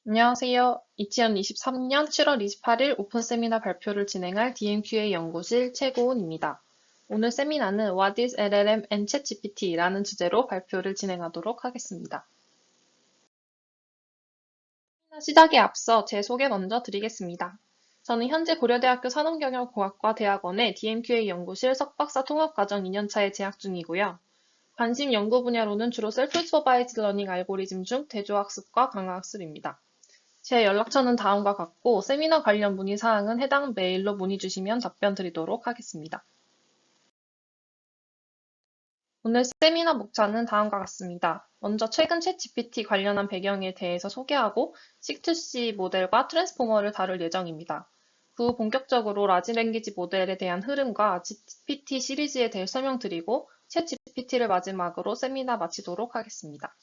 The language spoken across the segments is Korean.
안녕하세요. 2023년 7월 28일 오픈 세미나 발표를 진행할 DMQA 연구실 최고은입니다. 오늘 세미나는 What is LLM and ChatGPT? 라는 주제로 발표를 진행하도록 하겠습니다. 세미나 시작에 앞서 제 소개 먼저 드리겠습니다. 저는 현재 고려대학교 산업경영공학과 대학원의 DMQA 연구실 석박사 통합과정 2년차에 재학 중이고요. 관심 연구 분야로는 주로 셀프 슈퍼바이즈드 러닝 알고리즘 중 대조학습과 강화학습입니다. 제 연락처는 다음과 같고 세미나 관련 문의사항은 해당 메일로 문의 주시면 답변 드리도록 하겠습니다. 오늘 세미나 목차는 다음과 같습니다. 먼저 최근 챗GPT 관련한 배경에 대해서 소개하고 C2C 모델과 트랜스포머를 다룰 예정입니다. 그 후 본격적으로 라지 랭귀지 모델에 대한 흐름과 GPT 시리즈에 대해 설명드리고 챗GPT를 마지막으로 세미나 마치도록 하겠습니다.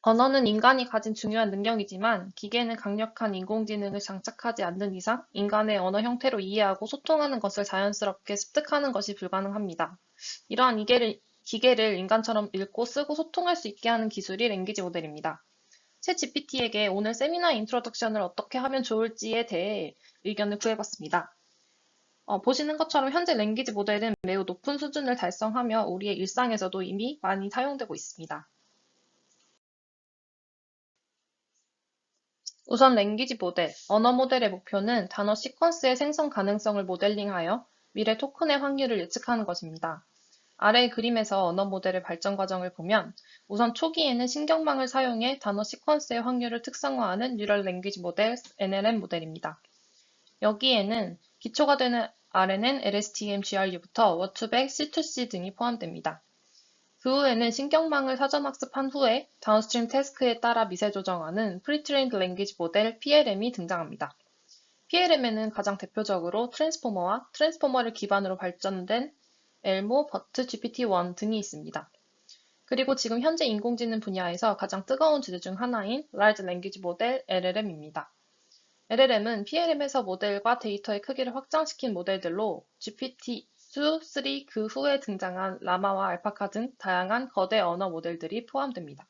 언어는 인간이 가진 중요한 능력이지만 기계는 강력한 인공지능을 장착하지 않는 이상 인간의 언어 형태로 이해하고 소통하는 것을 자연스럽게 습득하는 것이 불가능합니다. 이러한 기계를 인간처럼 읽고 쓰고 소통할 수 있게 하는 기술이 랭귀지 모델입니다. 챗GPT에게 오늘 세미나 인트로덕션을 어떻게 하면 좋을지에 대해 의견을 구해봤습니다. 보시는 것처럼 현재 랭귀지 모델은 매우 높은 수준을 달성하며 우리의 일상에서도 이미 많이 사용되고 있습니다. 우선 랭귀지 모델, 언어 모델의 목표는 단어 시퀀스의 생성 가능성을 모델링하여 미래 토큰의 확률을 예측하는 것입니다. 아래의 그림에서 언어 모델의 발전 과정을 보면 우선 초기에는 신경망을 사용해 단어 시퀀스의 확률을 특성화하는 뉴럴 랭귀지 모델 NLM 모델입니다. 여기에는 기초가 되는 RNN, LSTM, GRU부터 워투백, C2C 등이 포함됩니다. 그 후에는 신경망을 사전학습한 후에 다운스트림 태스크에 따라 미세 조정하는 Pre-trained Language Model PLM이 등장합니다. PLM에는 가장 대표적으로 트랜스포머와 트랜스포머를 기반으로 발전된 엘모, 버트, GPT-1 등이 있습니다. 그리고 지금 현재 인공지능 분야에서 가장 뜨거운 주제 중 하나인 Large Language Model LLM입니다. LLM은 PLM에서 모델과 데이터의 크기를 확장시킨 모델들로 GPT-2, 3, 그 후에 등장한 라마와 알파카 등 다양한 거대 언어 모델들이 포함됩니다.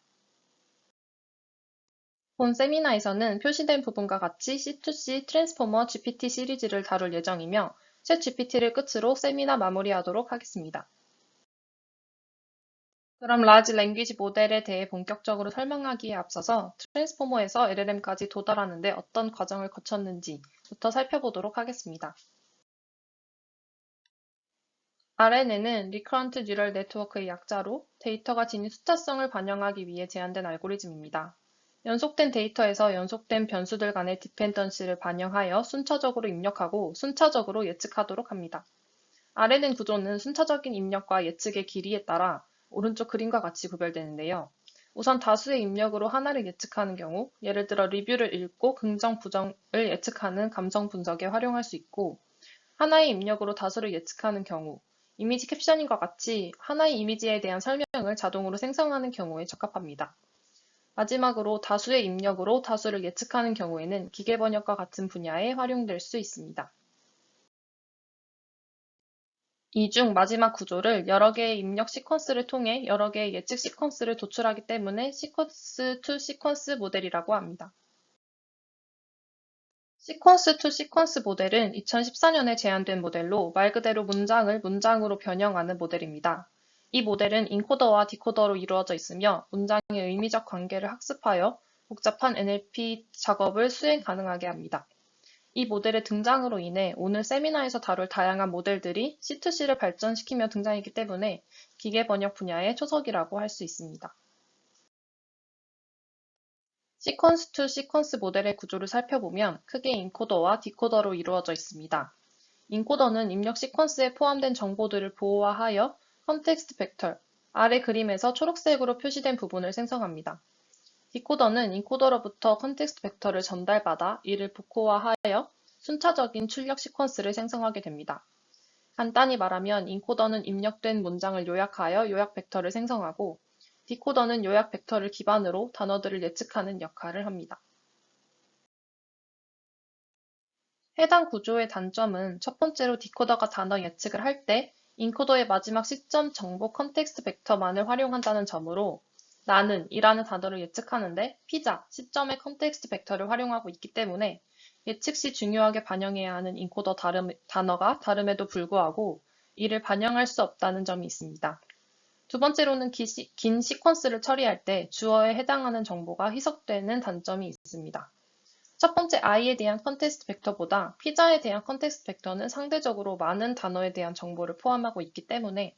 본 세미나에서는 표시된 부분과 같이 C2C 트랜스포머 GPT 시리즈를 다룰 예정이며 챗 GPT를 끝으로 세미나 마무리하도록 하겠습니다. 그럼 라지 랭귀지 모델에 대해 본격적으로 설명하기에 앞서서 트랜스포머에서 LLM까지 도달하는데 어떤 과정을 거쳤는지부터 살펴보도록 하겠습니다. RNN은 Recurrent Neural Network의 약자로 데이터가 지닌 숫자성을 반영하기 위해 제안된 알고리즘입니다. 연속된 데이터에서 연속된 변수들 간의 디펜던시를 반영하여 순차적으로 입력하고 순차적으로 예측하도록 합니다. RNN 구조는 순차적인 입력과 예측의 길이에 따라 오른쪽 그림과 같이 구별되는데요. 우선 다수의 입력으로 하나를 예측하는 경우, 예를 들어 리뷰를 읽고 긍정, 부정을 예측하는 감성 분석에 활용할 수 있고, 하나의 입력으로 다수를 예측하는 경우, 이미지 캡션인과 같이 하나의 이미지에 대한 설명을 자동으로 생성하는 경우에 적합합니다. 마지막으로 다수의 입력으로 다수를 예측하는 경우에는 기계 번역과 같은 분야에 활용될 수 있습니다. 이 중 마지막 구조를 여러 개의 입력 시퀀스를 통해 여러 개의 예측 시퀀스를 도출하기 때문에 시퀀스 투 시퀀스 모델이라고 합니다. 시퀀스 투 시퀀스 모델은 2014년에 제안된 모델로 말 그대로 문장을 문장으로 변형하는 모델입니다. 이 모델은 인코더와 디코더로 이루어져 있으며 문장의 의미적 관계를 학습하여 복잡한 NLP 작업을 수행 가능하게 합니다. 이 모델의 등장으로 인해 오늘 세미나에서 다룰 다양한 모델들이 C2C를 발전시키며 등장했기 때문에 기계 번역 분야의 초석이라고 할 수 있습니다. 시퀀스 투 시퀀스 모델의 구조를 살펴보면 크게 인코더와 디코더로 이루어져 있습니다. 인코더는 입력 시퀀스에 포함된 정보들을 보호하여 컨텍스트 벡터, 아래 그림에서 초록색으로 표시된 부분을 생성합니다. 디코더는 인코더로부터 컨텍스트 벡터를 전달받아 이를 복호화하여 순차적인 출력 시퀀스를 생성하게 됩니다. 간단히 말하면 인코더는 입력된 문장을 요약하여 요약 벡터를 생성하고 디코더는 요약 벡터를 기반으로 단어들을 예측하는 역할을 합니다. 해당 구조의 단점은 첫 번째로 디코더가 단어 예측을 할 때 인코더의 마지막 시점 정보 컨텍스트 벡터만을 활용한다는 점으로 나는 이라는 단어를 예측하는데 피자 시점의 컨텍스트 벡터를 활용하고 있기 때문에 예측 시 중요하게 반영해야 하는 인코더 단어가 다름에도 불구하고 이를 반영할 수 없다는 점이 있습니다. 두 번째로는 긴 시퀀스를 처리할 때 주어에 해당하는 정보가 희석되는 단점이 있습니다. 첫 번째 i에 대한 컨텍스트 벡터보다 피자에 대한 컨텍스트 벡터는 상대적으로 많은 단어에 대한 정보를 포함하고 있기 때문에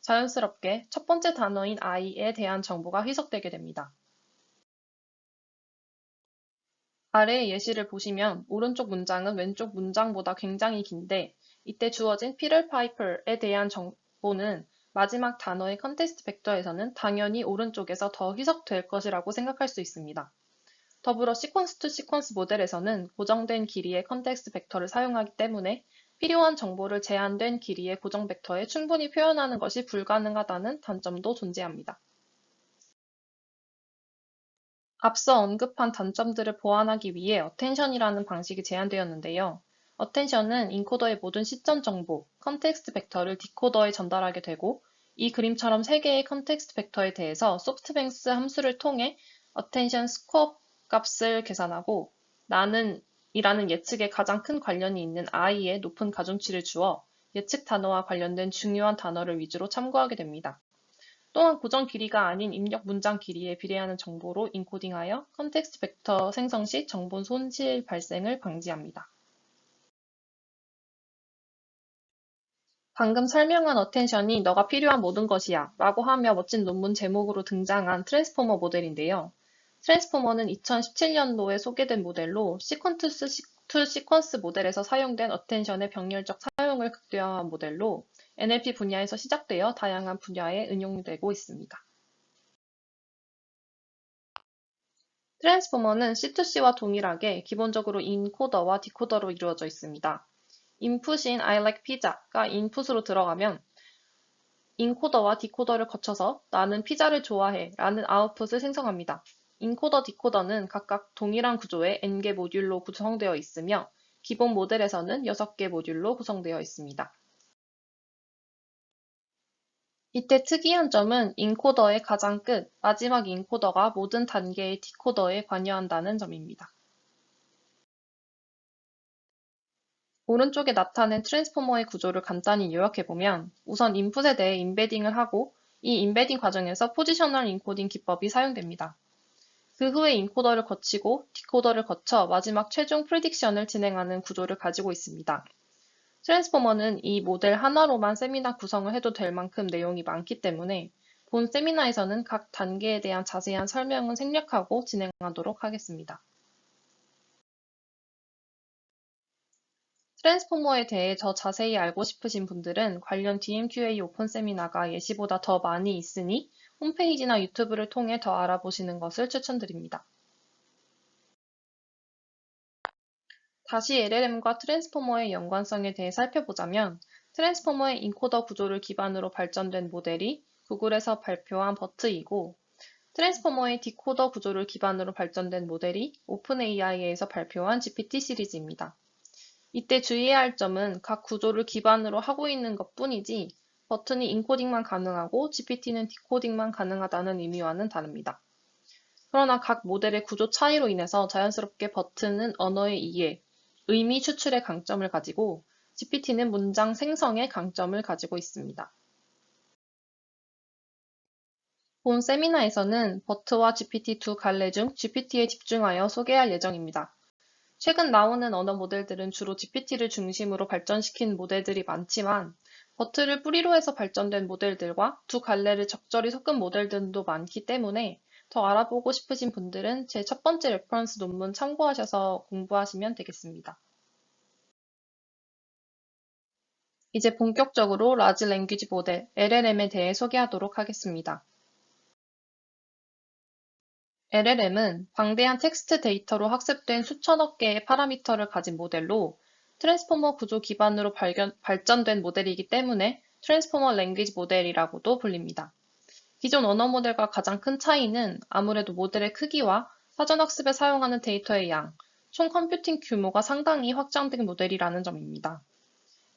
자연스럽게 첫 번째 단어인 i에 대한 정보가 희석되게 됩니다. 아래의 예시를 보시면 오른쪽 문장은 왼쪽 문장보다 굉장히 긴데 이때 주어진 피터 파이퍼에 대한 정보는 마지막 단어의 컨텍스트 벡터에서는 당연히 오른쪽에서 더 희석될 것이라고 생각할 수 있습니다. 더불어 시퀀스 투 시퀀스 모델에서는 고정된 길이의 컨텍스트 벡터를 사용하기 때문에 필요한 정보를 제한된 길이의 고정 벡터에 충분히 표현하는 것이 불가능하다는 단점도 존재합니다. 앞서 언급한 단점들을 보완하기 위해 어텐션이라는 방식이 제안되었는데요. 어텐션은 인코더의 모든 시점 정보, 컨텍스트 벡터를 디코더에 전달하게 되고 이 그림처럼 3개의 컨텍스트 벡터에 대해서 소프트뱅스 함수를 통해 어텐션 스코어 값을 계산하고 나는 이라는 예측에 가장 큰 관련이 있는 i의 높은 가중치를 주어 예측 단어와 관련된 중요한 단어를 위주로 참고하게 됩니다. 또한 고정 길이가 아닌 입력 문장 길이에 비례하는 정보로 인코딩하여 컨텍스트 벡터 생성 시 정보 손실 발생을 방지합니다. 방금 설명한 어텐션이 너가 필요한 모든 것이야 라고 하며 멋진 논문 제목으로 등장한 트랜스포머 모델인데요. 트랜스포머는 2017년도에 소개된 모델로 시퀀스 투 시퀀스 모델에서 사용된 어텐션의 병렬적 사용을 극대화한 모델로 NLP 분야에서 시작되어 다양한 분야에 응용되고 있습니다. 트랜스포머는 C2C와 동일하게 기본적으로 인코더와 디코더로 이루어져 있습니다. 인풋인 I like pizza가 인풋으로 들어가면 인코더와 디코더를 거쳐서 나는 피자를 좋아해 라는 아웃풋을 생성합니다. 인코더, 디코더는 각각 동일한 구조의 N개 모듈로 구성되어 있으며 기본 모델에서는 6개 모듈로 구성되어 있습니다. 이때 특이한 점은 인코더의 가장 끝, 마지막 인코더가 모든 단계의 디코더에 관여한다는 점입니다. 오른쪽에 나타낸 트랜스포머의 구조를 간단히 요약해보면 우선 인풋에 대해 임베딩을 하고 이 임베딩 과정에서 포지셔널 인코딩 기법이 사용됩니다. 그 후에 인코더를 거치고 디코더를 거쳐 마지막 최종 프리딕션을 진행하는 구조를 가지고 있습니다. 트랜스포머는 이 모델 하나로만 세미나 구성을 해도 될 만큼 내용이 많기 때문에 본 세미나에서는 각 단계에 대한 자세한 설명은 생략하고 진행하도록 하겠습니다. 트랜스포머에 대해 더 자세히 알고 싶으신 분들은 관련 DMQA 오픈 세미나가 예시보다 더 많이 있으니 홈페이지나 유튜브를 통해 더 알아보시는 것을 추천드립니다. 다시 LLM과 트랜스포머의 연관성에 대해 살펴보자면 트랜스포머의 인코더 구조를 기반으로 발전된 모델이 구글에서 발표한 버트이고 트랜스포머의 디코더 구조를 기반으로 발전된 모델이 오픈AI에서 발표한 GPT 시리즈입니다. 이때 주의해야 할 점은 각 구조를 기반으로 하고 있는 것뿐이지 버튼이 인코딩만 가능하고 GPT는 디코딩만 가능하다는 의미와는 다릅니다. 그러나 각 모델의 구조 차이로 인해서 자연스럽게 버튼은 언어의 이해, 의미 추출의 강점을 가지고 GPT는 문장 생성의 강점을 가지고 있습니다. 본 세미나에서는 버트와 GPT 두 갈래 중 GPT에 집중하여 소개할 예정입니다. 최근 나오는 언어 모델들은 주로 GPT를 중심으로 발전시킨 모델들이 많지만 버트를 뿌리로 해서 발전된 모델들과 두 갈래를 적절히 섞은 모델들도 많기 때문에 더 알아보고 싶으신 분들은 제 첫 번째 레퍼런스 논문 참고하셔서 공부하시면 되겠습니다. 이제 본격적으로 라지 랭귀지 모델 LLM에 대해 소개하도록 하겠습니다. LLM은 방대한 텍스트 데이터로 학습된 수천억 개의 파라미터를 가진 모델로 트랜스포머 구조 기반으로 발전된 모델이기 때문에 트랜스포머 랭귀지 모델이라고도 불립니다. 기존 언어 모델과 가장 큰 차이는 아무래도 모델의 크기와 사전학습에 사용하는 데이터의 양, 총 컴퓨팅 규모가 상당히 확장된 모델이라는 점입니다.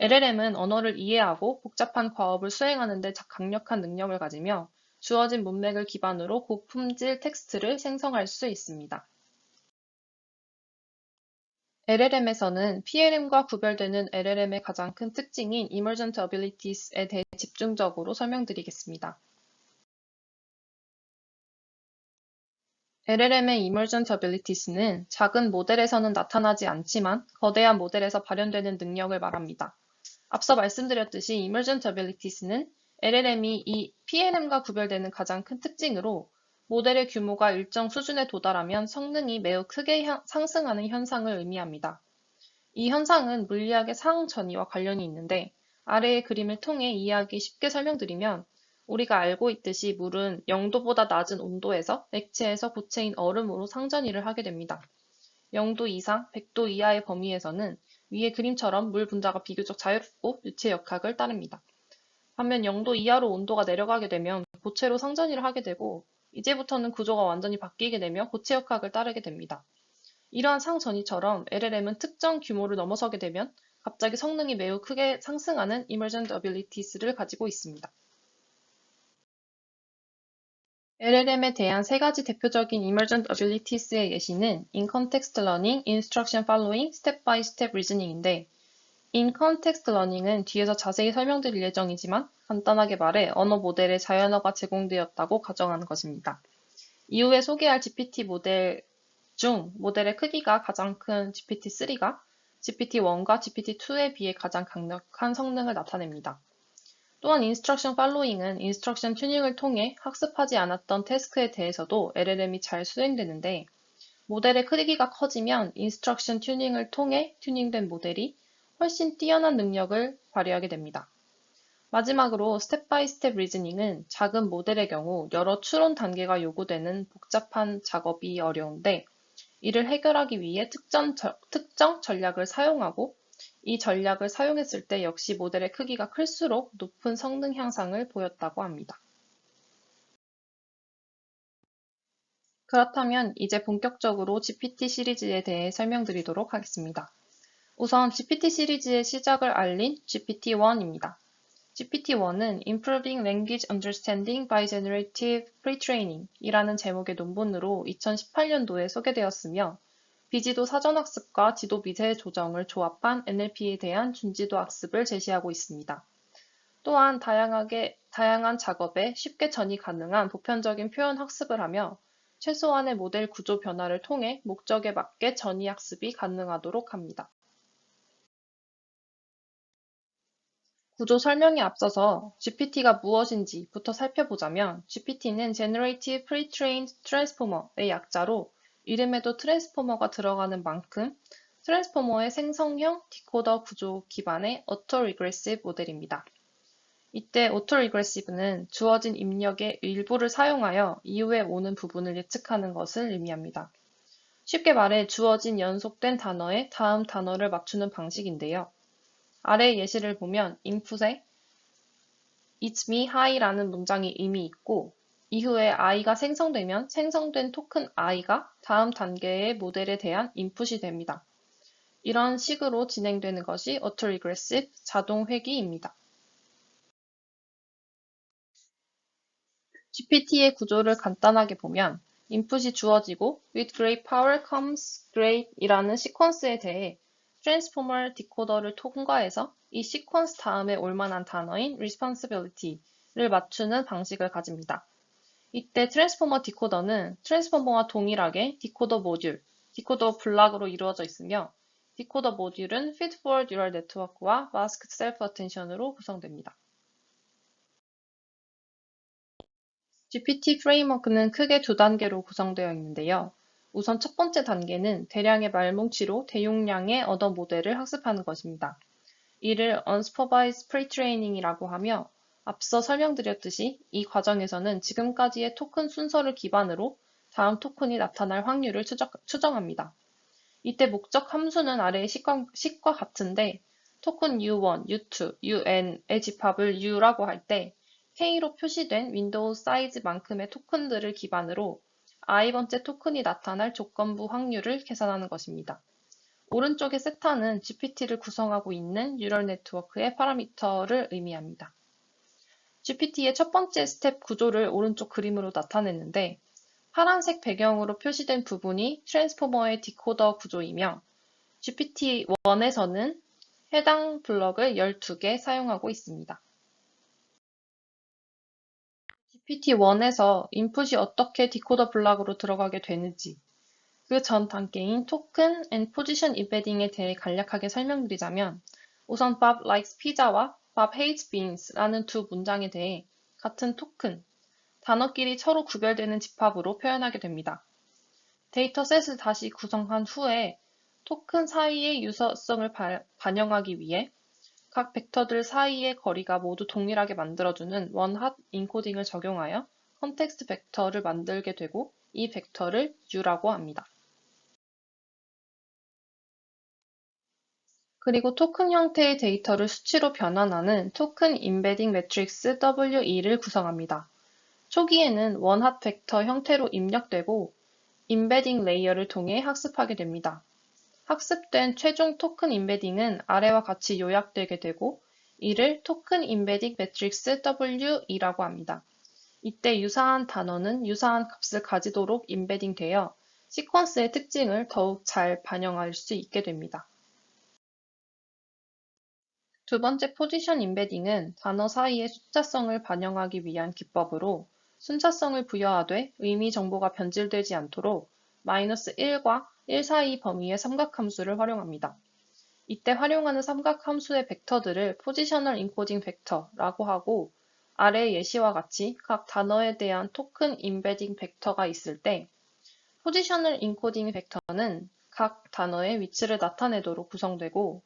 LLM은 언어를 이해하고 복잡한 과업을 수행하는 데 강력한 능력을 가지며 주어진 문맥을 기반으로 고품질 텍스트를 생성할 수 있습니다. LLM에서는 PLM과 구별되는 LLM의 가장 큰 특징인 Emergent Abilities에 대해 집중적으로 설명드리겠습니다. LLM의 Emergent Abilities는 작은 모델에서는 나타나지 않지만 거대한 모델에서 발현되는 능력을 말합니다. 앞서 말씀드렸듯이 Emergent Abilities는 LLM이 이 PLM과 구별되는 가장 큰 특징으로 모델의 규모가 일정 수준에 도달하면 성능이 매우 크게 상승하는 현상을 의미합니다. 이 현상은 물리학의 상응천이와 관련이 있는데 아래의 그림을 통해 이해하기 쉽게 설명드리면 우리가 알고 있듯이 물은 0도보다 낮은 온도에서 액체에서 고체인 얼음으로 상전이를 하게 됩니다. 0도 이상, 100도 이하의 범위에서는 위의 그림처럼 물 분자가 비교적 자유롭고 유체 역학을 따릅니다. 반면 0도 이하로 온도가 내려가게 되면 고체로 상전이를 하게 되고 이제부터는 구조가 완전히 바뀌게 되며 고체 역학을 따르게 됩니다. 이러한 상전이처럼 LLM은 특정 규모를 넘어서게 되면 갑자기 성능이 매우 크게 상승하는 Emergent Abilities를 가지고 있습니다. LLM에 대한 세 가지 대표적인 Emergent Abilities의 예시는 In Context Learning, Instruction Following, Step by Step Reasoning인데 In Context Learning은 뒤에서 자세히 설명드릴 예정이지만 간단하게 말해 언어 모델에 자연어가 제공되었다고 가정하는 것입니다. 이후에 소개할 GPT 모델 중 모델의 크기가 가장 큰 GPT-3가 GPT-1과 GPT-2에 비해 가장 강력한 성능을 나타냅니다. 또한 Instruction Following은 인스트럭션 튜닝을 통해 학습하지 않았던 태스크에 대해서도 LLM이 잘 수행되는데 모델의 크기가 커지면 인스트럭션 튜닝을 통해 튜닝된 모델이 훨씬 뛰어난 능력을 발휘하게 됩니다. 마지막으로 스텝 바이 스텝 리즈닝은 작은 모델의 경우 여러 추론 단계가 요구되는 복잡한 작업이 어려운데 이를 해결하기 위해 특정 전략을 사용하고 이 전략을 사용했을 때 역시 모델의 크기가 클수록 높은 성능 향상을 보였다고 합니다. 그렇다면 이제 본격적으로 GPT 시리즈에 대해 설명드리도록 하겠습니다. 우선 GPT 시리즈의 시작을 알린 GPT-1입니다. GPT-1은 Improving Language Understanding by Generative Pre-training 이라는 제목의 논문으로 2018년도에 소개되었으며 비지도 사전학습과 지도 미세 조정을 조합한 NLP에 대한 준지도 학습을 제시하고 있습니다. 또한 다양한 작업에 쉽게 전이 가능한 보편적인 표현 학습을 하며 최소한의 모델 구조 변화를 통해 목적에 맞게 전이 학습이 가능하도록 합니다. 구조 설명에 앞서서 GPT가 무엇인지부터 살펴보자면 GPT는 Generative Pre-trained Transformer의 약자로 이름에도 트랜스포머가 들어가는 만큼 트랜스포머의 생성형 디코더 구조 기반의 Autoregressive 모델입니다. 이때 Autoregressive는 주어진 입력의 일부를 사용하여 이후에 오는 부분을 예측하는 것을 의미합니다. 쉽게 말해 주어진 연속된 단어에 다음 단어를 맞추는 방식인데요. 아래 예시를 보면 인풋에 It's me, hi라는 문장이 이미 있고 이후에 i가 생성되면 생성된 토큰 i가 다음 단계의 모델에 대한 인풋이 됩니다. 이런 식으로 진행되는 것이 Autoregressive 자동 회귀입니다. GPT의 구조를 간단하게 보면 인풋이 주어지고 with great power comes great 이라는 시퀀스에 대해 트랜스포머 디코더를 통과해서 이 시퀀스 다음에 올만한 단어인 responsibility를 맞추는 방식을 가집니다. 이때 트랜스포머 디코더는 트랜스포머와 동일하게 디코더 모듈, 디코더 블락으로 이루어져 있으며 디코더 모듈은 Feed Forward Neural Network와 Masked Self-Attention으로 구성됩니다. GPT 프레임워크는 크게 두 단계로 구성되어 있는데요. 우선 첫 번째 단계는 대량의 말뭉치로 대용량의 언어 모델을 학습하는 것입니다. 이를 Unsupervised Pre-training이라고 하며 앞서 설명드렸듯이 이 과정에서는 지금까지의 토큰 순서를 기반으로 다음 토큰이 나타날 확률을 추정합니다. 이때 목적 함수는 아래의 식과 같은데 토큰 U1, U2, UN의 집합을 U라고 할 때 K로 표시된 윈도우 사이즈만큼의 토큰들을 기반으로 i번째 토큰이 나타날 조건부 확률을 계산하는 것입니다. 오른쪽의 세타는 GPT를 구성하고 있는 뉴럴 네트워크의 파라미터를 의미합니다. GPT의 첫 번째 스텝 구조를 오른쪽 그림으로 나타냈는데 파란색 배경으로 표시된 부분이 트랜스포머의 디코더 구조이며 GPT-1에서는 해당 블럭을 12개 사용하고 있습니다. GPT-1에서 인풋이 어떻게 디코더 블럭으로 들어가게 되는지, 그 전 단계인 토큰 and position embedding에 대해 간략하게 설명드리자면 우선 Bob likes pizza와 Bob hates beans라는 두 문장에 대해 같은 토큰, 단어끼리 서로 구별되는 집합으로 표현하게 됩니다. 데이터셋을 다시 구성한 후에 토큰 사이의 유사성을 반영하기 위해 각 벡터들 사이의 거리가 모두 동일하게 만들어주는 원핫 인코딩을 적용하여 컨텍스트 벡터를 만들게 되고 이 벡터를 U라고 합니다. 그리고 토큰 형태의 데이터를 수치로 변환하는 토큰 임베딩 매트릭스 WE를 구성합니다. 초기에는 원핫 벡터 형태로 입력되고 임베딩 레이어를 통해 학습하게 됩니다. 학습된 최종 토큰 임베딩은 아래와 같이 요약되게 되고 이를 토큰 임베딩 매트릭스 WE라고 합니다. 이때 유사한 단어는 유사한 값을 가지도록 임베딩되어 시퀀스의 특징을 더욱 잘 반영할 수 있게 됩니다. 두 번째 포지션 임베딩은 단어 사이의 숫자성을 반영하기 위한 기법으로 순차성을 부여하되 의미 정보가 변질되지 않도록 -1과 1 사이 범위의 삼각함수를 활용합니다. 이때 활용하는 삼각함수의 벡터들을 포지셔널 인코딩 벡터라고 하고 아래 예시와 같이 각 단어에 대한 토큰 임베딩 벡터가 있을 때 포지셔널 인코딩 벡터는 각 단어의 위치를 나타내도록 구성되고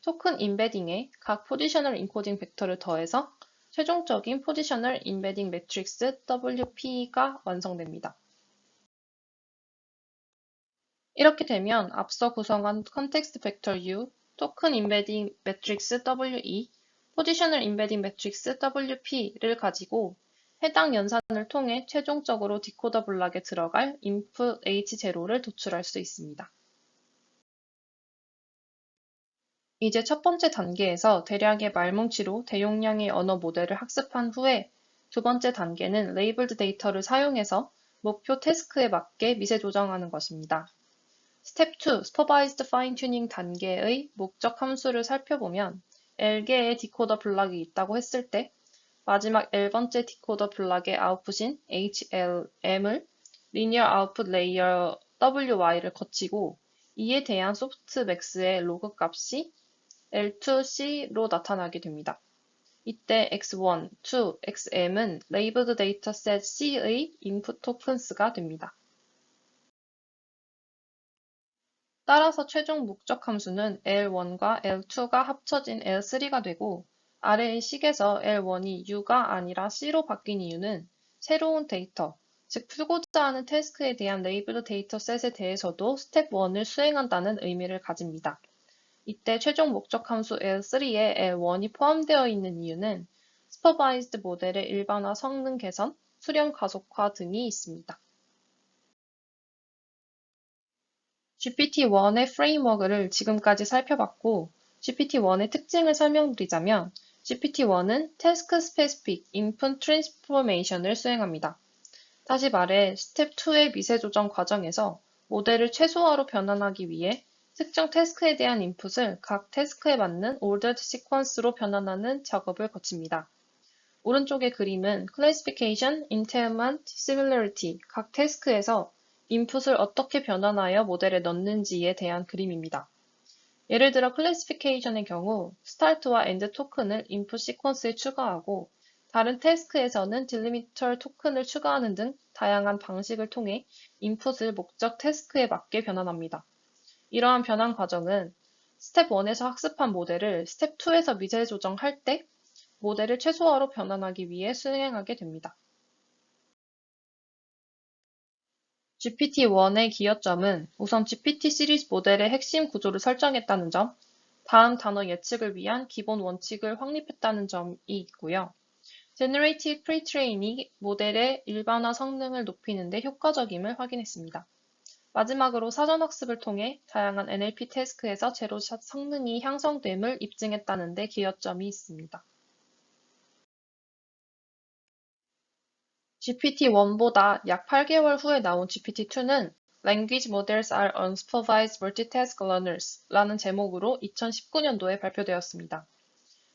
토큰 임베딩에 각 포지셔널 인코딩 벡터를 더해서 최종적인 포지셔널 임베딩 매트릭스 WP가 완성됩니다. 이렇게 되면 앞서 구성한 컨텍스트 벡터 U, 토큰 임베딩 매트릭스 WE, 포지셔널 임베딩 매트릭스 WP를 가지고 해당 연산을 통해 최종적으로 디코더 블럭에 들어갈 input H0를 도출할 수 있습니다. 이제 첫 번째 단계에서 대략의 말뭉치로 대용량의 언어 모델을 학습한 후에 두 번째 단계는 레이블드 데이터를 사용해서 목표 태스크에 맞게 미세 조정하는 것입니다. 스텝 2, Supervised Fine-Tuning 단계의 목적 함수를 살펴보면 L개의 디코더 블럭이 있다고 했을 때 마지막 L번째 디코더 블럭의 아웃풋인 HLM을 Linear Output Layer WY를 거치고 이에 대한 소프트맥스의 로그 값이 L2C로 나타나게 됩니다. 이때 X1, 2, XM은 Labeled Dataset C의 input tokens가 됩니다. 따라서 최종 목적 함수는 L1과 L2가 합쳐진 L3가 되고 아래의 식에서 L1이 U가 아니라 C로 바뀐 이유는 새로운 데이터, 즉 풀고자 하는 태스크에 대한 레이블드 데이터셋에 대해서도 스텝 1을 수행한다는 의미를 가집니다. 이때 최종 목적 함수 L3에 L1이 포함되어 있는 이유는 슈퍼바이즈드 모델의 일반화 성능 개선, 수렴 가속화 등이 있습니다. GPT-1의 프레임워크를 지금까지 살펴봤고 GPT-1의 특징을 설명드리자면 GPT-1은 Task Specific Input Transformation을 수행합니다. 다시 말해 스텝 2의 미세 조정 과정에서 모델을 최소화로 변환하기 위해 특정 태스크에 대한 인풋을 각 태스크에 맞는 ordered sequence로 변환하는 작업을 거칩니다. 오른쪽의 그림은 Classification, Entailment, Similarity 각 태스크에서 인풋을 어떻게 변환하여 모델에 넣는지에 대한 그림입니다. 예를 들어 Classification의 경우 Start와 End 토큰을 인풋 시퀀스에 추가하고 다른 태스크에서는 Delimiter 토큰을 추가하는 등 다양한 방식을 통해 인풋을 목적 태스크에 맞게 변환합니다. 이러한 변환 과정은 스텝 1에서 학습한 모델을 스텝 2에서 미세 조정할 때 모델을 최소화로 변환하기 위해 수행하게 됩니다. GPT-1의 기여점은 우선 GPT 시리즈 모델의 핵심 구조를 설정했다는 점, 다음 단어 예측을 위한 기본 원칙을 확립했다는 점이 있고요. Generative Pre-training이 모델의 일반화 성능을 높이는 데 효과적임을 확인했습니다. 마지막으로 사전학습을 통해 다양한 NLP 태스크에서 제로샷 성능이 향상됨을 입증했다는 데 기여점이 있습니다. GPT-1보다 약 8개월 후에 나온 GPT-2는 Language Models are Unsupervised Multitask Learners 라는 제목으로 2019년도에 발표되었습니다.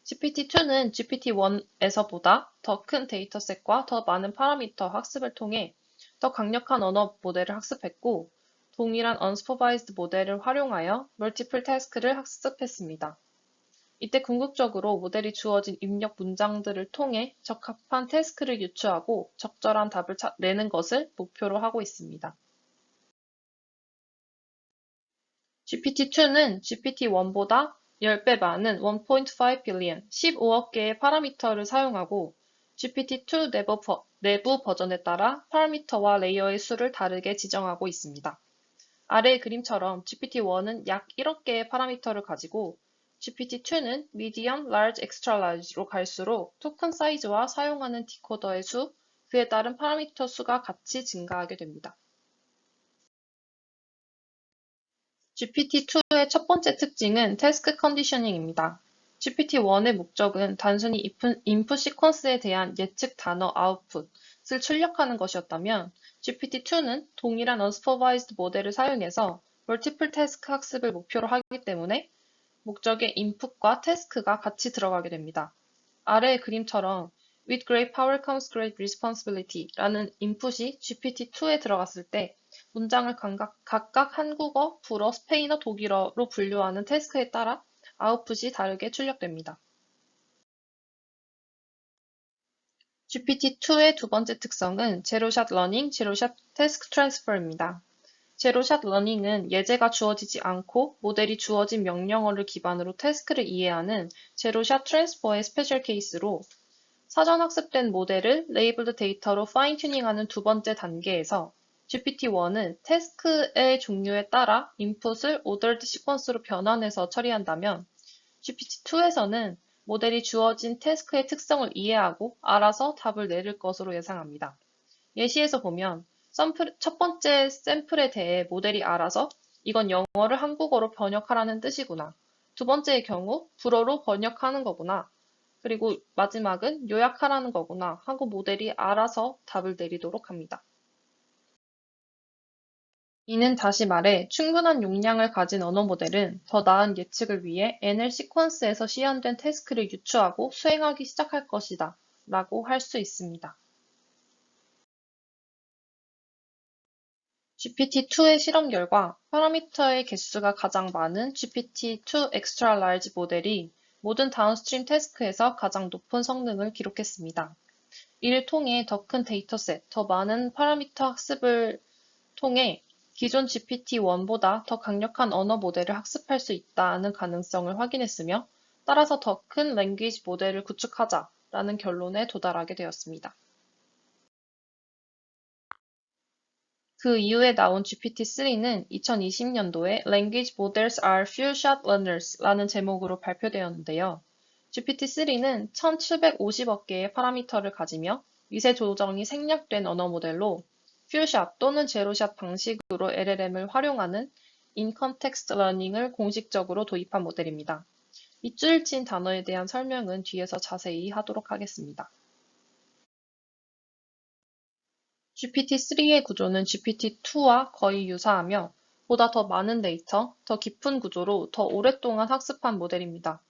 GPT-2는 GPT-1에서보다 더 큰 데이터셋과 더 많은 파라미터 학습을 통해 더 강력한 언어 모델을 학습했고, 동일한 unsupervised 모델을 활용하여 multiple task를 학습했습니다. 이때 궁극적으로 모델이 주어진 입력 문장들을 통해 적합한 태스크를 유추하고 적절한 답을 내는 것을 목표로 하고 있습니다. GPT-2는 GPT-1보다 10배 많은 1.5 billion, 15억 개의 파라미터를 사용하고 GPT-2 내부 버전에 따라 파라미터와 레이어의 수를 다르게 지정하고 있습니다. 아래의 그림처럼 GPT-1은 약 1억 개의 파라미터를 가지고 GPT-2는 medium, large, extra large로 갈수록 토큰 사이즈와 사용하는 디코더의 수, 그에 따른 파라미터 수가 같이 증가하게 됩니다. GPT-2의 첫 번째 특징은 태스크 컨디셔닝입니다. GPT-1의 목적은 단순히 인풋 시퀀스에 대한 예측 단어 아웃풋을 출력하는 것이었다면 GPT-2는 동일한 unsupervised 모델을 사용해서 멀티플 태스크 학습을 목표로 하기 때문에 목적의 인풋과 태스크가 같이 들어가게 됩니다. 아래의 그림처럼 With great power comes great responsibility 라는 인풋이 GPT-2에 들어갔을 때 문장을 각각 한국어, 불어, 스페인어, 독일어로 분류하는 태스크에 따라 아웃풋이 다르게 출력됩니다. GPT-2의 두 번째 특성은 제로샷 러닝, 제로샷 태스크 트랜스퍼입니다. 제로샷 러닝은 예제가 주어지지 않고 모델이 주어진 명령어를 기반으로 태스크를 이해하는 제로샷 트랜스퍼의 스페셜 케이스로 사전 학습된 모델을 레이블드 데이터로 파인 튜닝하는 두 번째 단계에서 GPT-1은 태스크의 종류에 따라 인풋을 오더드 시퀀스로 변환해서 처리한다면 GPT-2에서는 모델이 주어진 태스크의 특성을 이해하고 알아서 답을 내릴 것으로 예상합니다. 예시에서 보면 첫 번째 샘플에 대해 모델이 알아서 이건 영어를 한국어로 번역하라는 뜻이구나. 두 번째의 경우 불어로 번역하는 거구나. 그리고 마지막은 요약하라는 거구나 하고 모델이 알아서 답을 내리도록 합니다. 이는 다시 말해 충분한 용량을 가진 언어 모델은 더 나은 예측을 위해 NL 시퀀스에서 시연된 태스크를 유추하고 수행하기 시작할 것이다 라고 할 수 있습니다. GPT-2의 실험 결과 파라미터의 개수가 가장 많은 GPT-2 Extra Large 모델이 모든 다운스트림 태스크에서 가장 높은 성능을 기록했습니다. 이를 통해 더 큰 데이터셋, 더 많은 파라미터 학습을 통해 기존 GPT-1보다 더 강력한 언어 모델을 학습할 수 있다는 가능성을 확인했으며, 따라서 더 큰 랭귀지 모델을 구축하자라는 결론에 도달하게 되었습니다. 그 이후에 나온 GPT-3는 2020년도에 Language Models are Few-Shot Learners 라는 제목으로 발표되었는데요. GPT-3는 1750억 개의 파라미터를 가지며 미세 조정이 생략된 언어 모델로 Few-Shot 또는 Zero-Shot 방식으로 LLM을 활용하는 In-Context Learning을 공식적으로 도입한 모델입니다. 밑줄 친 단어에 대한 설명은 뒤에서 자세히 하도록 하겠습니다. GPT-3의 구조는 GPT-2와 거의 유사하며 보다 더 많은 데이터, 더 깊은 구조로 더 오랫동안 학습한 모델입니다.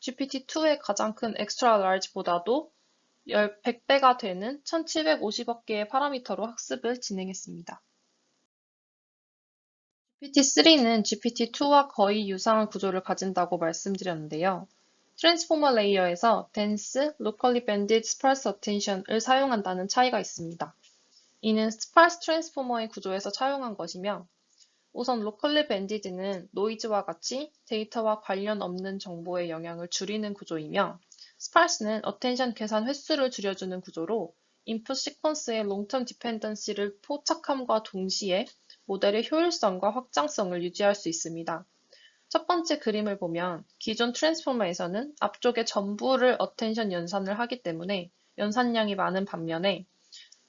GPT-2의 가장 큰 Extra Large보다도 100배가 되는 1750억 개의 파라미터로 학습을 진행했습니다. GPT-3는 GPT-2와 거의 유사한 구조를 가진다고 말씀드렸는데요. 트랜스포머 레이어에서 dense, locally banded sparse attention을 사용한다는 차이가 있습니다. 이는 스파스 트랜스포머의 구조에서 차용한 것이며, 우선 로컬리 밴디드는 노이즈와 같이 데이터와 관련 없는 정보의 영향을 줄이는 구조이며, 스파스는 어텐션 계산 횟수를 줄여주는 구조로 인풋 시퀀스의 롱텀 디펜던시를 포착함과 동시에 모델의 효율성과 확장성을 유지할 수 있습니다. 첫 번째 그림을 보면 기존 트랜스포머에서는 앞쪽의 전부를 어텐션 연산을 하기 때문에 연산량이 많은 반면에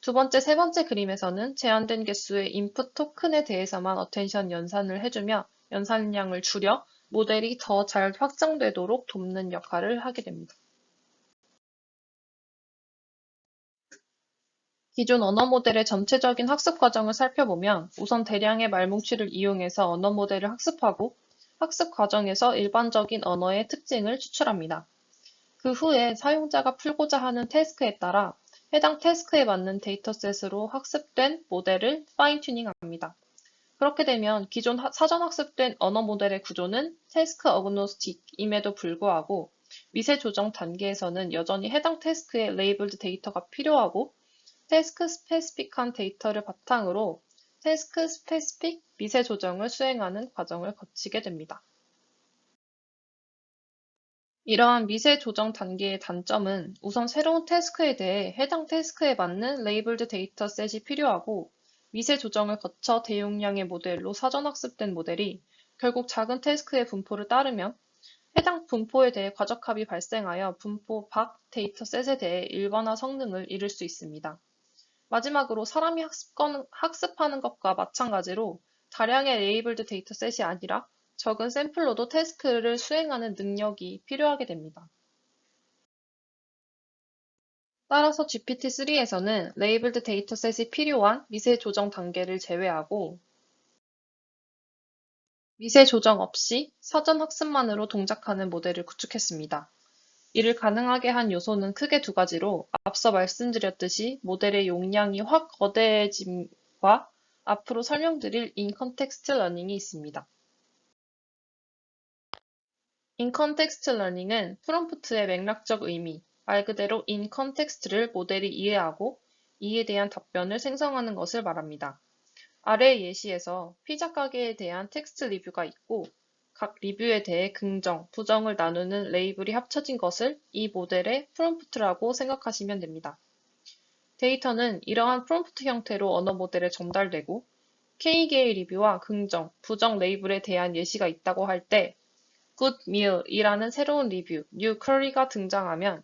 두 번째, 세 번째 그림에서는 제한된 개수의 인풋 토큰에 대해서만 어텐션 연산을 해주며 연산량을 줄여 모델이 더 잘 확장되도록 돕는 역할을 하게 됩니다. 기존 언어 모델의 전체적인 학습 과정을 살펴보면 우선 대량의 말뭉치를 이용해서 언어 모델을 학습하고 학습 과정에서 일반적인 언어의 특징을 추출합니다. 그 후에 사용자가 풀고자 하는 태스크에 따라 해당 태스크에 맞는 데이터셋으로 학습된 모델을 파인 튜닝합니다. 그렇게 되면 기존 사전 학습된 언어 모델의 구조는 태스크 어그노스틱임에도 불구하고 미세 조정 단계에서는 여전히 해당 태스크의 레이블드 데이터가 필요하고 태스크 스페시픽한 데이터를 바탕으로 태스크 스페시픽 미세 조정을 수행하는 과정을 거치게 됩니다. 이러한 미세 조정 단계의 단점은 우선 새로운 태스크에 대해 해당 태스크에 맞는 레이블드 데이터셋이 필요하고 미세 조정을 거쳐 대용량의 모델로 사전 학습된 모델이 결국 작은 태스크의 분포를 따르면 해당 분포에 대해 과적합이 발생하여 분포 밖 데이터셋에 대해 일반화 성능을 잃을 수 있습니다. 마지막으로 사람이 학습하는 것과 마찬가지로 다량의 레이블드 데이터셋이 아니라 적은 샘플로도 태스크를 수행하는 능력이 필요하게 됩니다. 따라서 GPT-3에서는 레이블드 데이터셋이 필요한 미세 조정 단계를 제외하고 미세 조정 없이 사전 학습만으로 동작하는 모델을 구축했습니다. 이를 가능하게 한 요소는 크게 두 가지로 앞서 말씀드렸듯이 모델의 용량이 확 거대해짐과 앞으로 설명드릴 인컨텍스트 러닝이 있습니다. 인컨텍스트 러닝은 프롬프트의 맥락적 의미, 말 그대로 인컨텍스트를 모델이 이해하고 이에 대한 답변을 생성하는 것을 말합니다. 아래의 예시에서 피자 가게에 대한 텍스트 리뷰가 있고 각 리뷰에 대해 긍정, 부정을 나누는 레이블이 합쳐진 것을 이 모델의 프롬프트라고 생각하시면 됩니다. 데이터는 이러한 프롬프트 형태로 언어 모델에 전달되고 K개의 리뷰와 긍정, 부정 레이블에 대한 예시가 있다고 할 때 good meal이라는 새로운 리뷰, new query가 등장하면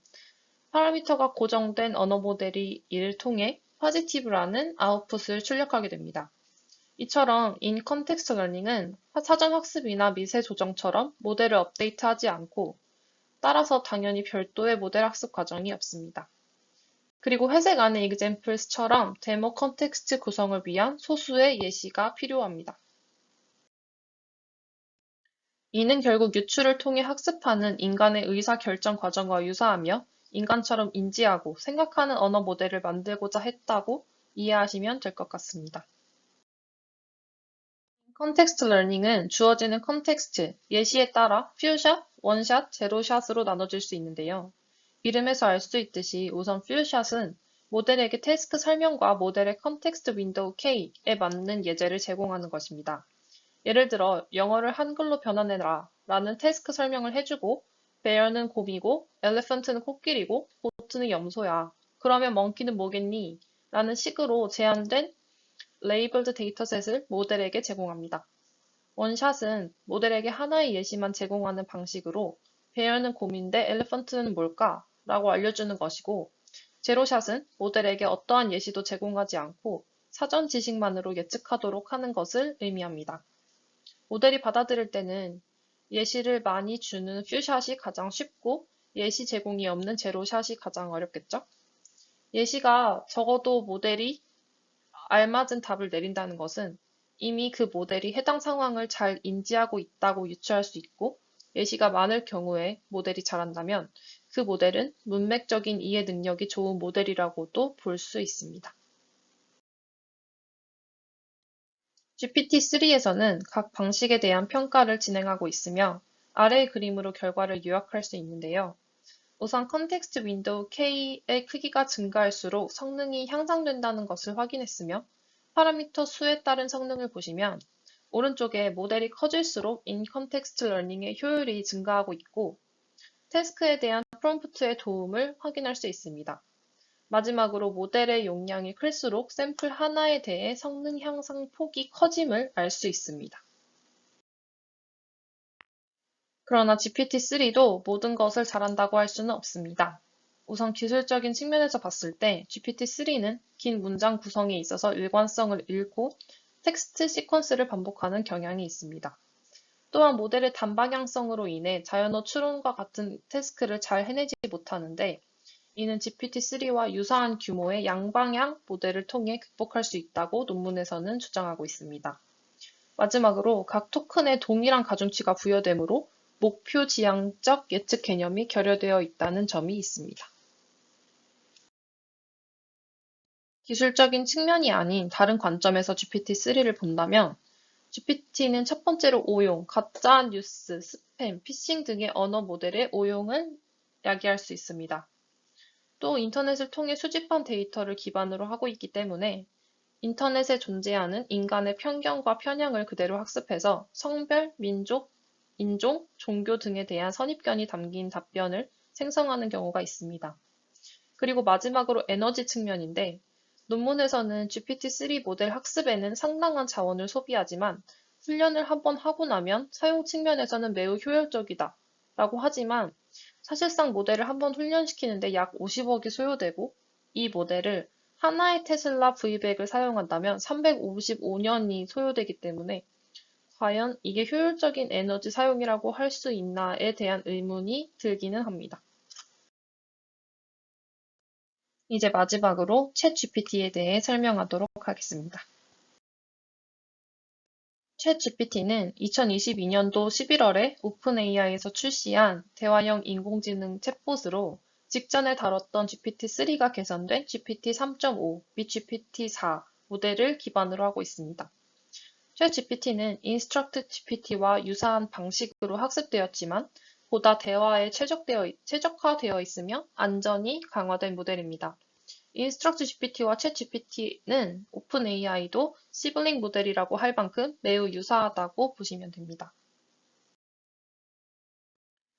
파라미터가 고정된 언어 모델이 이를 통해 positive라는 아웃풋을 출력하게 됩니다. 이처럼 in-context learning은 사전 학습이나 미세 조정처럼 모델을 업데이트하지 않고 따라서 당연히 별도의 모델 학습 과정이 없습니다. 그리고 회색 안의 examples처럼 데모 컨텍스트 구성을 위한 소수의 예시가 필요합니다. 이는 결국 유추를 통해 학습하는 인간의 의사 결정 과정과 유사하며 인간처럼 인지하고 생각하는 언어 모델을 만들고자 했다고 이해하시면 될 것 같습니다. 컨텍스트 러닝은 주어지는 컨텍스트, 예시에 따라 퓨샷, 원샷, 제로샷으로 나눠질 수 있는데요. 이름에서 알 수 있듯이 우선 퓨샷은 모델에게 태스크 설명과 모델의 컨텍스트 윈도우 K에 맞는 예제를 제공하는 것입니다. 예를 들어 영어를 한글로 변환해라 라는 태스크 설명을 해주고 bear는 곰이고 elephant는 코끼리고 goat는 염소야. 그러면 monkey는 뭐겠니? 라는 식으로 제한된 레이블드 데이터셋을 모델에게 제공합니다. 원샷은 모델에게 하나의 예시만 제공하는 방식으로 bear는 곰인데 elephant는 뭘까? 라고 알려주는 것이고 제로샷은 모델에게 어떠한 예시도 제공하지 않고 사전 지식만으로 예측하도록 하는 것을 의미합니다. 모델이 받아들일 때는 예시를 많이 주는 퓨샷이 가장 쉽고 예시 제공이 없는 제로샷이 가장 어렵겠죠? 예시가 적어도 모델이 알맞은 답을 내린다는 것은 이미 그 모델이 해당 상황을 잘 인지하고 있다고 유추할 수 있고 예시가 많을 경우에 모델이 잘한다면 그 모델은 문맥적인 이해 능력이 좋은 모델이라고도 볼 수 있습니다. GPT-3에서는 각 방식에 대한 평가를 진행하고 있으며 아래의 그림으로 결과를 요약할 수 있는데요. 우선 컨텍스트 윈도우 K의 크기가 증가할수록 성능이 향상된다는 것을 확인했으며 파라미터 수에 따른 성능을 보시면 오른쪽에 모델이 커질수록 인컨텍스트 러닝의 효율이 증가하고 있고 태스크에 대한 프롬프트의 도움을 확인할 수 있습니다. 마지막으로 모델의 용량이 클수록 샘플 하나에 대해 성능 향상 폭이 커짐을 알 수 있습니다. 그러나 GPT-3도 모든 것을 잘한다고 할 수는 없습니다. 우선 기술적인 측면에서 봤을 때 GPT-3는 긴 문장 구성에 있어서 일관성을 잃고 텍스트 시퀀스를 반복하는 경향이 있습니다. 또한 모델의 단방향성으로 인해 자연어 추론과 같은 태스크를 잘 해내지 못하는데 이는 GPT-3와 유사한 규모의 양방향 모델을 통해 극복할 수 있다고 논문에서는 주장하고 있습니다. 마지막으로 각 토큰에 동일한 가중치가 부여되므로 목표 지향적 예측 개념이 결여되어 있다는 점이 있습니다. 기술적인 측면이 아닌 다른 관점에서 GPT-3를 본다면 GPT는 첫 번째로 오용, 가짜 뉴스, 스팸, 피싱 등의 언어 모델의 오용을 야기할 수 있습니다. 또 인터넷을 통해 수집한 데이터를 기반으로 하고 있기 때문에 인터넷에 존재하는 인간의 편견과 편향을 그대로 학습해서 성별, 민족, 인종, 종교 등에 대한 선입견이 담긴 답변을 생성하는 경우가 있습니다. 그리고 마지막으로 에너지 측면인데 논문에서는 GPT-3 모델 학습에는 상당한 자원을 소비하지만 훈련을 한번 하고 나면 사용 측면에서는 매우 효율적이다 라고 하지만 사실상 모델을 한번 훈련시키는데 약 50억이 소요되고 이 모델을 하나의 테슬라 V백을 사용한다면 355년이 소요되기 때문에 과연 이게 효율적인 에너지 사용이라고 할 수 있나에 대한 의문이 들기는 합니다. 이제 마지막으로 챗GPT에 대해 설명하도록 하겠습니다. 챗GPT는 2022년도 11월에 오픈AI에서 출시한 대화형 인공지능 챗봇으로 직전에 다뤘던 GPT-3가 개선된 GPT-3.5 및 GPT-4 모델을 기반으로 하고 있습니다. 챗GPT는 인스트럭트GPT와 유사한 방식으로 학습되었지만 보다 대화에 최적화되어 있으며 안전이 강화된 모델입니다. 인스트럭트GPT와 챗GPT는 오픈AI도 시블링 모델이라고 할 만큼 매우 유사하다고 보시면 됩니다.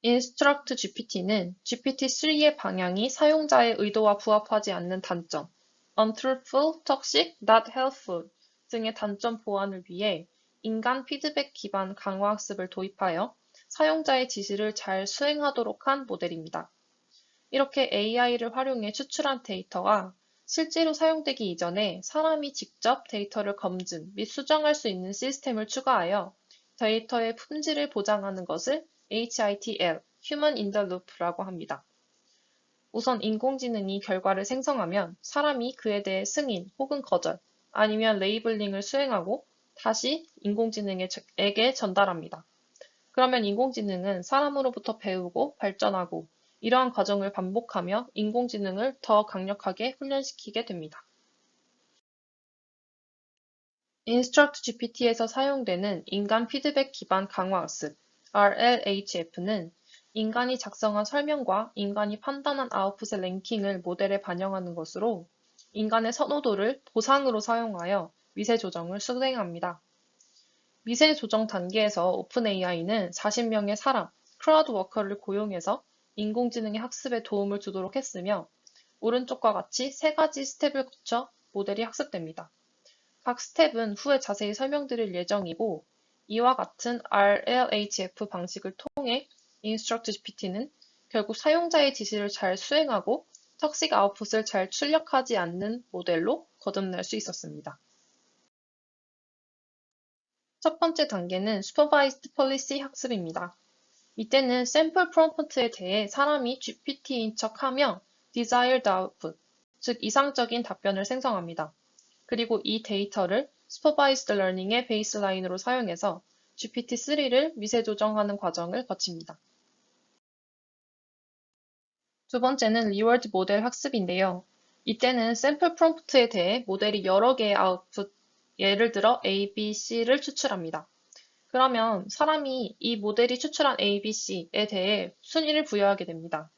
인스트럭트GPT는 GPT-3의 방향이 사용자의 의도와 부합하지 않는 단점, untruthful, toxic, not helpful 등의 단점 보완을 위해 인간 피드백 기반 강화학습을 도입하여 사용자의 지시를 잘 수행하도록 한 모델입니다. 이렇게 AI를 활용해 추출한 데이터가 실제로 사용되기 이전에 사람이 직접 데이터를 검증 및 수정할 수 있는 시스템을 추가하여 데이터의 품질을 보장하는 것을 HITL, Human in the Loop라고 합니다. 우선 인공지능이 결과를 생성하면 사람이 그에 대해 승인 혹은 거절, 아니면 레이블링을 수행하고 다시 인공지능에게 전달합니다. 그러면 인공지능은 사람으로부터 배우고 발전하고 이러한 과정을 반복하며 인공지능을 더 강력하게 훈련시키게 됩니다. 인스트럭트GPT에서 사용되는 인간 피드백 기반 강화학습 RLHF는 인간이 작성한 설명과 인간이 판단한 아웃풋의 랭킹을 모델에 반영하는 것으로 인간의 선호도를 보상으로 사용하여 미세 조정을 수행합니다. 미세 조정 단계에서 오픈AI는 40명의 사람, 크라우드 워커를 고용해서 인공지능의 학습에 도움을 주도록 했으며 오른쪽과 같이 세 가지 스텝을 거쳐 모델이 학습됩니다. 각 스텝은 후에 자세히 설명드릴 예정이고 이와 같은 RLHF 방식을 통해 인스트럭트GPT는 결국 사용자의 지시를 잘 수행하고 턱식 아웃풋을 잘 출력하지 않는 모델로 거듭날 수 있었습니다. 첫 번째 단계는 Supervised Policy 학습입니다. 이때는 샘플 프롬프트에 대해 사람이 GPT인 척하며 desired output, 즉 이상적인 답변을 생성합니다. 그리고 이 데이터를 Supervised Learning의 베이스라인으로 사용해서 GPT-3를 미세 조정하는 과정을 거칩니다. 두 번째는 리워드 모델 학습인데요. 이때는 샘플 프롬프트에 대해 모델이 여러 개의 아웃풋, 예를 들어 A, B, C를 추출합니다. 그러면 사람이 이 모델이 추출한 A, B, C에 대해 순위를 부여하게 됩니다.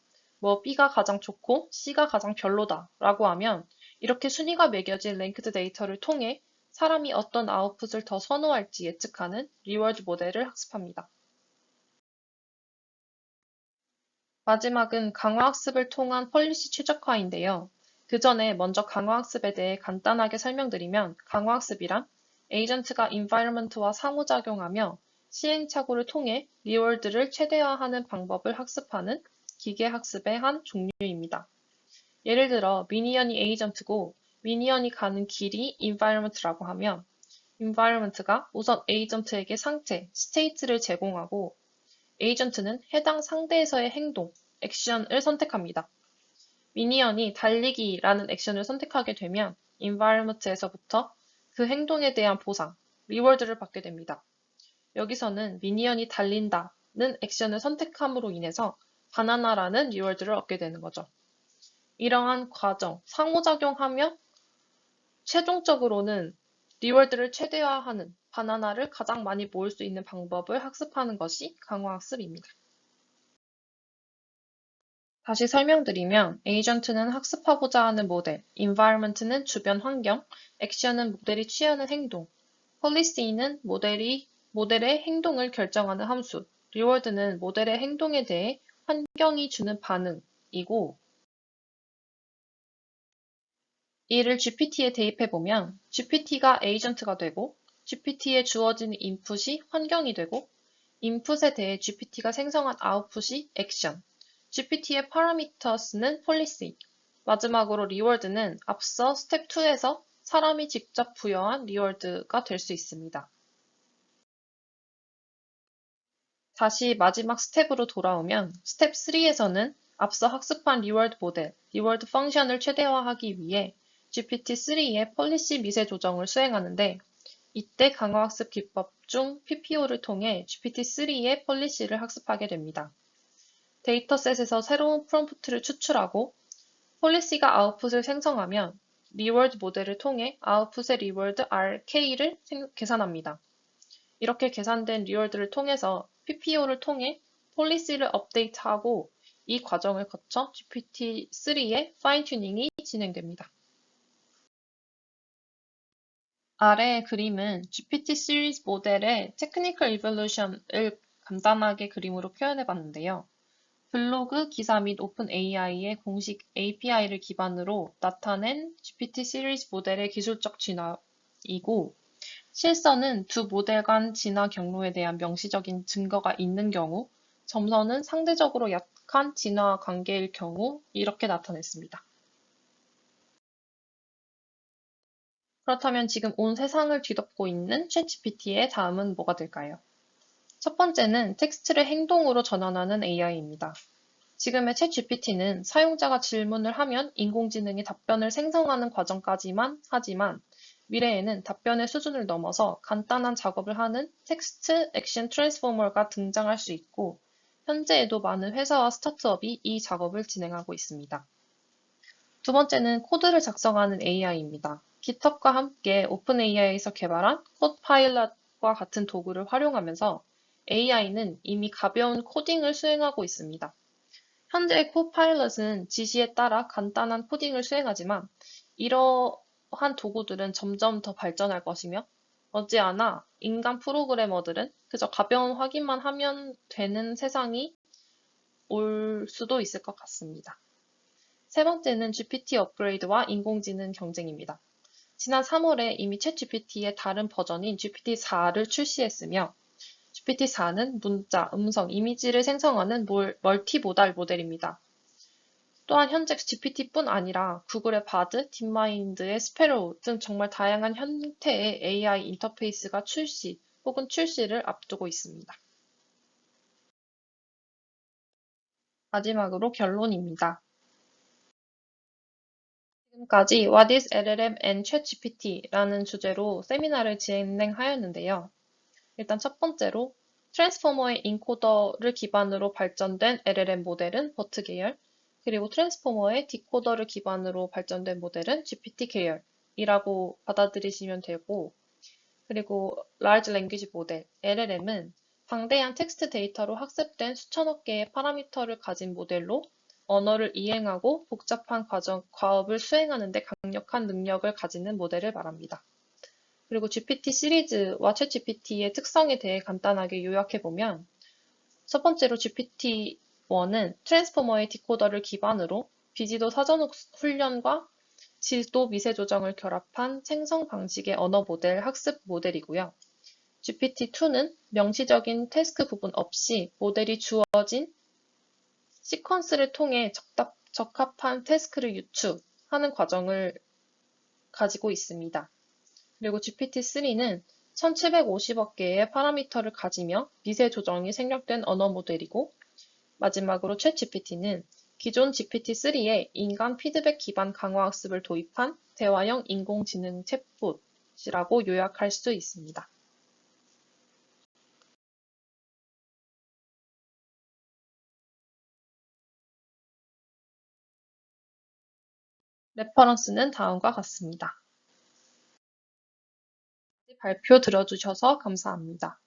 B가 가장 좋고 C가 가장 별로다 라고 하면 이렇게 순위가 매겨진 랭크드 데이터를 통해 사람이 어떤 아웃풋을 더 선호할지 예측하는 리워드 모델을 학습합니다. 마지막은 강화학습을 통한 폴리시 최적화인데요. 그 전에 먼저 강화학습에 대해 간단하게 설명드리면 강화학습이란 에이전트가 environment와 상호작용하며 시행착오를 통해 리워드를 최대화하는 방법을 학습하는 기계학습의 한 종류입니다. 예를 들어 미니언이 에이전트고 미니언이 가는 길이 environment라고 하면 environment가 우선 에이전트에게 상태, state를 제공하고 에이전트는 해당 상대에서의 행동, 액션을 선택합니다. 미니언이 달리기라는 액션을 선택하게 되면 environment에서부터 그 행동에 대한 보상, 리워드를 받게 됩니다. 여기서는 미니언이 달린다는 액션을 선택함으로 인해서 바나나라는 리워드를 얻게 되는 거죠. 이러한 과정, 상호작용하며 최종적으로는 리워드를 최대화하는 바나나를 가장 많이 모을 수 있는 방법을 학습하는 것이 강화학습입니다. 다시 설명드리면 에이전트는 학습하고자 하는 모델, environment는 주변 환경, 액션은 모델이 취하는 행동, policy는 모델의 행동을 결정하는 함수, reward는 모델의 행동에 대해 환경이 주는 반응이고 이를 GPT에 대입해보면 GPT가 에이전트가 되고 GPT에 주어지는 인풋이 환경이 되고 인풋에 대해 GPT가 생성한 아웃풋이 액션, GPT의 parameters는 policy, 마지막으로 reward는 앞서 스텝 2에서 사람이 직접 부여한 reward가 될 수 있습니다. 다시 마지막 스텝으로 돌아오면 스텝 3에서는 앞서 학습한 reward 모델, reward 펑션을 최대화하기 위해 GPT-3의 폴리시 미세 조정을 수행하는데 이때 강화학습 기법 중 PPO를 통해 GPT-3의 폴리시를 학습하게 됩니다. 데이터셋에서 새로운 프롬프트를 추출하고 폴리시가 아웃풋을 생성하면 리워드 모델을 통해 아웃풋의 리워드 RK를 계산합니다. 이렇게 계산된 리워드를 통해서 PPO를 통해 폴리시를 업데이트하고 이 과정을 거쳐 GPT-3의 파인 튜닝이 진행됩니다. 아래의 그림은 GPT 시리즈 모델의 테크니컬 이볼루션을 간단하게 그림으로 표현해 봤는데요. 블로그, 기사 및 오픈 AI의 공식 API를 기반으로 나타낸 GPT 시리즈 모델의 기술적 진화이고 실선은 두 모델 간 진화 경로에 대한 명시적인 증거가 있는 경우, 점선은 상대적으로 약한 진화 관계일 경우 이렇게 나타냈습니다. 그렇다면 지금 온 세상을 뒤덮고 있는 챗GPT의 다음은 뭐가 될까요? 첫 번째는 텍스트를 행동으로 전환하는 AI입니다. 지금의 챗GPT는 사용자가 질문을 하면 인공지능이 답변을 생성하는 과정까지만 하지만 미래에는 답변의 수준을 넘어서 간단한 작업을 하는 텍스트 액션 트랜스포머가 등장할 수 있고 현재에도 많은 회사와 스타트업이 이 작업을 진행하고 있습니다. 두 번째는 코드를 작성하는 AI입니다. GitHub과 함께 오픈AI에서 개발한 코드파일럿과 같은 도구를 활용하면서 AI는 이미 가벼운 코딩을 수행하고 있습니다. 현재 코파일럿은 지시에 따라 간단한 코딩을 수행하지만 이러한 도구들은 점점 더 발전할 것이며 머지않아 인간 프로그래머들은 그저 가벼운 확인만 하면 되는 세상이 올 수도 있을 것 같습니다. 세 번째는 GPT 업그레이드와 인공지능 경쟁입니다. 지난 3월에 이미 챗GPT의 다른 버전인 GPT-4를 출시했으며 GPT-4는 문자, 음성, 이미지를 생성하는 멀티모달 모델입니다. 또한 현재 GPT뿐 아니라 구글의 바드, 딥마인드의 스패로우 등 정말 다양한 형태의 AI 인터페이스가 출시 혹은 출시를 앞두고 있습니다. 마지막으로 결론입니다. 지금까지 What is LLM and ChatGPT?라는 주제로 세미나를 진행하였는데요. 일단 첫 번째로 트랜스포머의 인코더를 기반으로 발전된 LLM 모델은 버트 계열, 그리고 트랜스포머의 디코더를 기반으로 발전된 모델은 GPT 계열이라고 받아들이시면 되고, 그리고 Large Language Model, LLM은 방대한 텍스트 데이터로 학습된 수천억 개의 파라미터를 가진 모델로 언어를 이행하고 복잡한 과업을 수행하는 데 강력한 능력을 가지는 모델을 말합니다. 그리고 GPT 시리즈와 챗GPT의 특성에 대해 간단하게 요약해보면 첫 번째로 GPT-1은 트랜스포머의 디코더를 기반으로 비지도 사전 훈련과 지도 미세 조정을 결합한 생성 방식의 언어 모델 학습 모델이고요. GPT-2는 명시적인 태스크 부분 없이 모델이 주어진 시퀀스를 통해 적합한 태스크를 유추하는 과정을 가지고 있습니다. 그리고 GPT-3는 1750억 개의 파라미터를 가지며 미세 조정이 생략된 언어 모델이고, 마지막으로 챗GPT는 기존 GPT-3에 인간 피드백 기반 강화 학습을 도입한 대화형 인공지능 챗봇이라고 요약할 수 있습니다. 레퍼런스는 다음과 같습니다. 발표 들어주셔서 감사합니다.